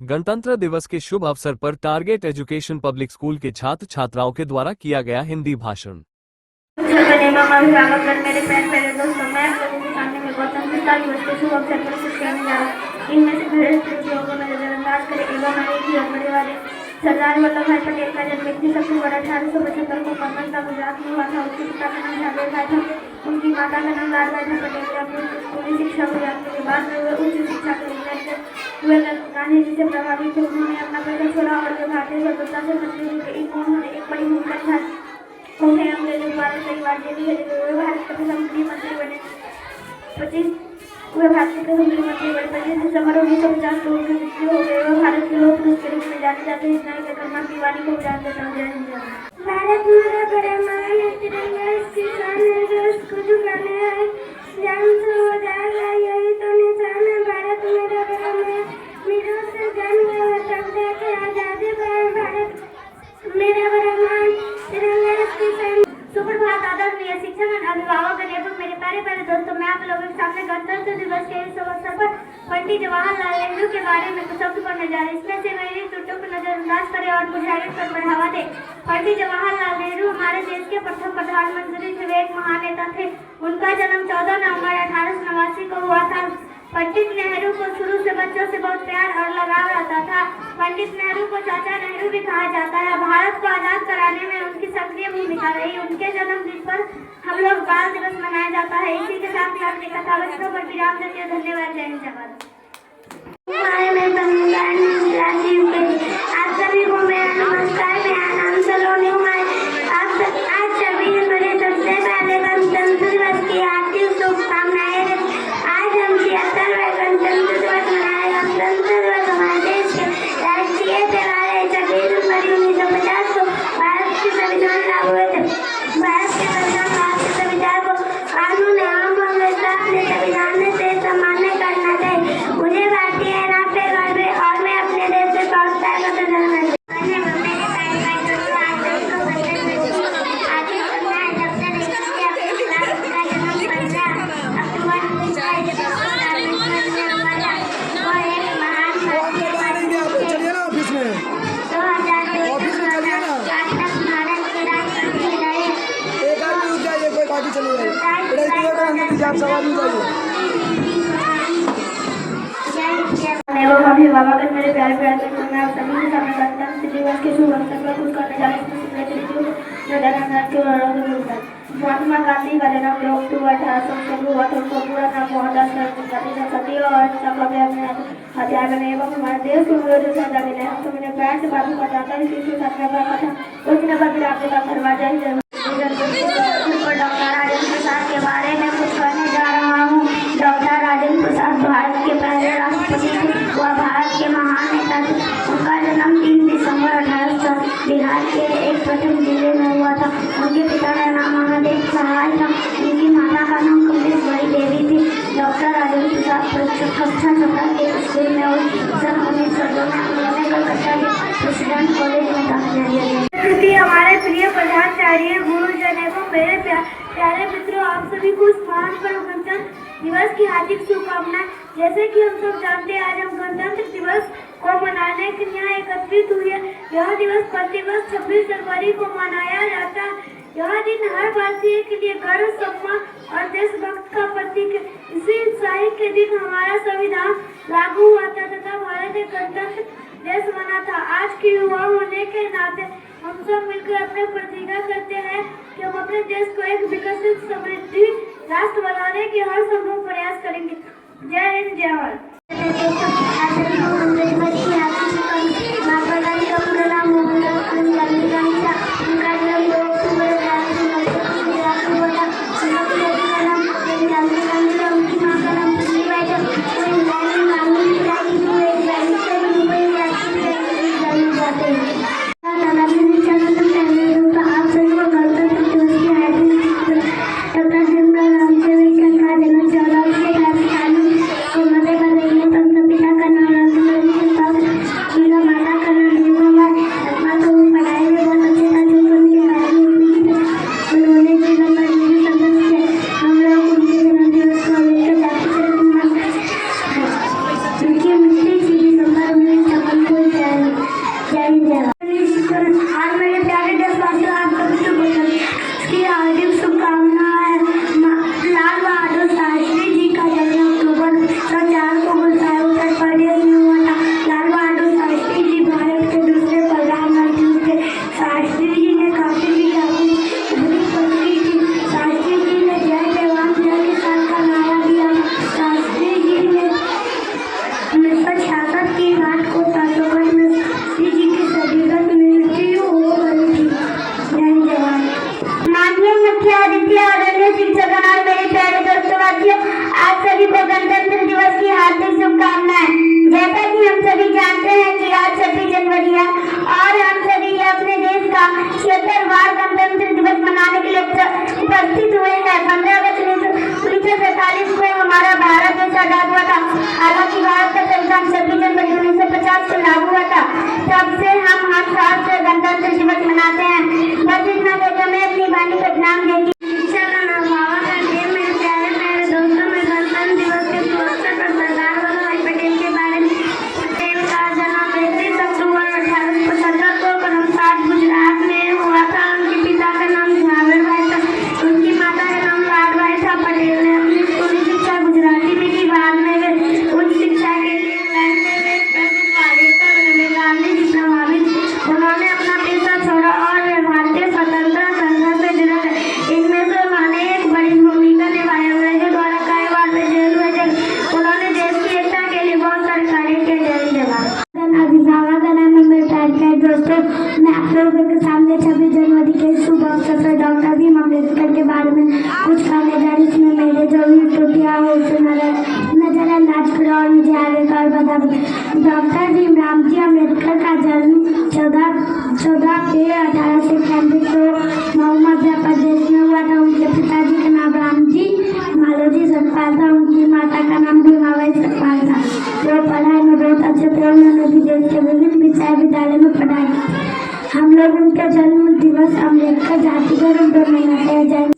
गणतंत्र दिवस के शुभ अवसर पर टारगेट एजुकेशन पब्लिक स्कूल के छात्र छात्राओं के द्वारा किया गया हिंदी भाषण। मेरे प्यारे दोस्तों, मैं सामने में गणतंत्रता दिवस के शुभ अवसर पर कुछ कहने जा रहा हूँ। इनमें से पहले त्रुटियों को मैं नजरअंदाज करे एवं हमारे वाले सरदार वल्लभ भाई पटेल का जन्म 21 अक्टूबर 1875 को पनवेल का गुजरात में हुआ था। उनके पिता का नाम झावेर भाई था, उनकी माता का नाम लालबाई था पटेल। अपनी स्कूली शिक्षा को यात्रा के बाद में वे उच्च शिक्षा के लिए हुए गांधी जी से प्रभावित थे। उन्होंने अपना पैसा छोड़ा और वे भारतीय स्वतंत्रता से उन्होंने एक बड़ी भूमिका निभाई। उन्हें अंग्रेजों द्वारा कई बार जेल भेजे गए। वे भारत के प्रथम गृहमंत्री बने। 25 दिसंबर 1950 को उनकी मृत्यु हो गई। वह भारत के लोक पुरुष के रूप में जाने जाते हैं। इतना ही कर्मा की वाणी को उजाड़ देता हूँ। जय हिंद। भारत मेरा बड़ा महान है, तिरंगा इसकी शान है, जो उसको झुकाने आए जान से हो जाएगा यही तो निशान है। भारत मेरा बड़ा महान, वीरों से जन्म हुआ तब देखे आजादी पाए। भारत मेरा बड़ा महान, तिरंगा इसकी शान। सुप्रभात आदरणीय शिक्षक, अभिभावक एवं मेरे प्यारे दोस्तों, मैं आप लोगों के सामने गणतंत्र दिवस के इस अवसर पर पंडित जवाहरलाल नेहरू के बारे में कुछ शब्द पढ़ने जा रहे हैं। इसमें से मेरी त्रुटियों को नजरअंदाज करें और मुजाहिद पर बढ़ावा दे। पंडित जवाहरलाल नेहरू हमारे देश के प्रथम प्रधानमंत्री थे। वे एक महान नेता थे। उनका जन्म 14 नवंबर 1889 को हुआ था। पंडित नेहरू को शुरू से बच्चों से बहुत प्यार और लगाव रहता था। पंडित नेहरू को चाचा नेहरू भी कहा जाता है। भारत को आजाद कराने में उनकी सक्रिय भूमिका रही। उनके जन्मदिन पर हम लोग बाल दिवस मनाया जाता है। इसी के साथ ही अपनी कथावचनों पर विराम देते हैं। धन्यवाद। जय हिंद। आप सभी को मेरा नमस्कार। मेरा नाम सलोनी है। आप सभी मुझे सबसे पहले गणतंत्र दिवस की हार्दिक शुभकामनाएं। आज हम 76वें गणतंत्र दिवस मनाए। गणतंत्र दिवस हमारे देश के राष्ट्रीय त्योहार है। 26 जनवरी 1950 को भारत के संविधान लागू हुए थे। भारत के संविधान को कानून एवं व्यवस्था अपने संविधान में से सम्मान करना चाहिए। मुझे भारतीय नाम पे गर्व है और मैं अपने देश से प्रोत्साहन एवं अभिभावक मेरे प्यारे दोस्तों, मैं आप सभी के सामने गणतंत्र दिवस के शुभ अवसर पर कुछ करने जा रहे हैं। महात्मा गांधी का जन्म 2 अक्टूबर 1800 को हुआ था। उनका पूरा नाम मोहनदास करमचंद गांधी और हथियार बने एवं हमारे देश को विरोधी सजा मिले। हम सब मेरे प्यार से बातों का जाता है। इसी साथ कथा कुछ न बदले आपके का दरवाजा ही डॉक्टर राजेंद्र प्रसाद के बारे में कुछ कहने जा रहा हूँ। डॉक्टर राजेंद्र प्रसाद भारत के पहले राष्ट्रपति थे। वह भारत के महान नेता थे। उनका जन्म 3 दिसंबर 1800 बिहार के एक प्रथम जिले में हुआ था। उनके पिता का नाम महादेव सहाय था। उनकी माता का नाम कमलेश्वरी देवी थी। डॉक्टर राजेंद्र प्रसाद कक्षा 6 के स्कूल में और सन 1902 में उन्होंने कलकत्ता के प्रेसिडेंट कॉलेज में दाखिला लिया। हमारे प्रिय प्रधानाचार्य गुरुजन एवं मेरे प्यारे मित्रों, आप सभी को महान पर्व गणतंत्र दिवस की हार्दिक शुभकामनाएं। जैसे कि हम सब जानते हैं, आज हम गणतंत्र दिवस को मनाने के लिए एकत्रित हुए। यह दिवस प्रतिवर्ष 26 जनवरी को मनाया जाता है। यह दिन हर भारतीय के लिए गर्व, सम्मान और देशभक्त का प्रतीक है। इसी तारीख के दिन हमारा संविधान लागू हुआ था तथा भारत एक गणतंत्र देश बना था। आज के युवा होने के नाते हम सब मिलकर अपने प्रतिज्ञा करते हैं कि हम अपने देश को एक विकसित समृद्धि राष्ट्र बनाने के हर संभव प्रयास करेंगे। जय हिंद। जय भारत। आप लोगों के सामने 26 जनवरी के शुभ अवसर पर डॉक्टर भीम अम्बेडकर के बारे में कुछ कहने जा रही, इसमें मेरे जो भी त्रुटियां हो उसे नजरअंदाज करो और मुझे आगे का बता दो। डॉक्टर भीमराव जी अम्बेडकर का जन्म 14 के 1891 को मऊ मध्य प्रदेश में हुआ था। उनके पिताजी का नाम रामजी मालोजी सतपाल था, उनकी माता का नाम भीमाबाई सतपाल था। वो पढ़ाई में बहुत अच्छे थे, उन्होंने भी देश के विभिन्न विद्यालय में पढ़ाई। हम लोग उनका जन्म दिवस अम्बेडकर जाति गौरव दिन मनाते हैं। जय